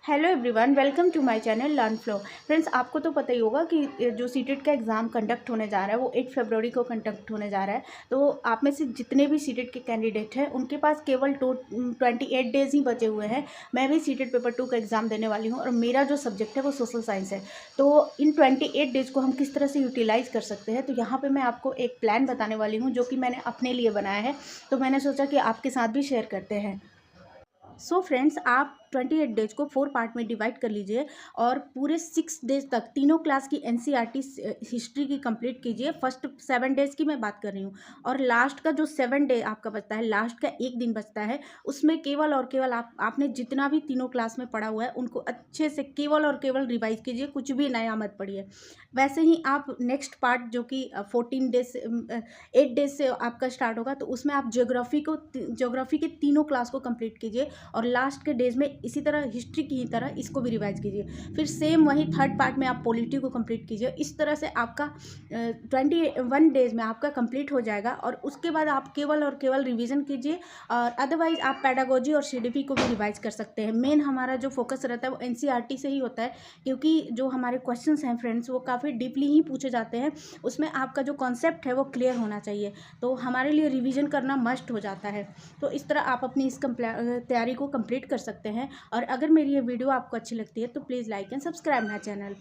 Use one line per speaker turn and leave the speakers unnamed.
Hello everyone, welcome to my channel learn flow. Friends, आपको तो पता ही होगा कि जो सीटेट का एग्ज़ाम कंडक्ट होने जा रहा है वो 8 फरवरी को कंडक्ट होने जा रहा है। तो आप में से जितने भी सीटेट के कैंडिडेट हैं उनके पास केवल 28 डेज़ ही बचे हुए हैं। मैं भी सीटेट पेपर 2 का एग्ज़ाम देने वाली हूँ और मेरा जो सब्जेक्ट है वो सोशल साइंस है। तो इन 28 डेज़ को हम किस तरह से यूटिलाइज़ कर सकते हैं, तो यहाँ पर मैं आपको एक प्लान बताने वाली हूँ जो कि मैंने अपने लिए बनाया है। तो मैंने सोचा कि आपके साथ भी शेयर करते हैं। सो फ्रेंड्स, आप 28 डेज को 4 पार्ट में डिवाइड कर लीजिए और पूरे 6 डेज तक तीनों क्लास की एनसीईआरटी हिस्ट्री की कंप्लीट कीजिए। फर्स्ट 7 डेज की मैं बात कर रही हूँ और लास्ट का जो 7 डे आपका बचता है, लास्ट का एक दिन बचता है, उसमें केवल और केवल आपने जितना भी तीनों क्लास में पढ़ा हुआ है उनको अच्छे से केवल और केवल रिवाइज कीजिए, कुछ भी नया मत पढ़िए। वैसे ही आप नेक्स्ट पार्ट जो कि 14 डेज से 8 डेज से आपका स्टार्ट होगा, तो उसमें आप ज्योग्राफी के तीनों क्लास को कंप्लीट कीजिए और लास्ट के डेज में इसी तरह हिस्ट्री की ही तरह इसको भी रिवाइज कीजिए। फिर सेम वही थर्ड पार्ट में आप पॉलिटी को कंप्लीट कीजिए। इस तरह से आपका 21 डेज में आपका कंप्लीट हो जाएगा और उसके बाद आप केवल और केवल रिवीजन कीजिए। और अदरवाइज आप पेडागोजी और सीडीपी को भी रिवाइज कर सकते हैं। मेन हमारा जो फोकस रहता है वो एनसीईआरटी से ही होता है, क्योंकि जो हमारे क्वेश्चंस हैं फ्रेंड्स वो काफ़ी डीपली ही पूछे जाते हैं। उसमें आपका जो कॉन्सेप्ट है वो क्लियर होना चाहिए, तो हमारे लिए रिवीजन करना मस्ट हो जाता है। तो इस तरह आप अपनी इस तैयारी को कंप्लीट कर सकते हैं। और अगर मेरी ये वीडियो आपको अच्छी लगती है तो please like and subscribe my channel.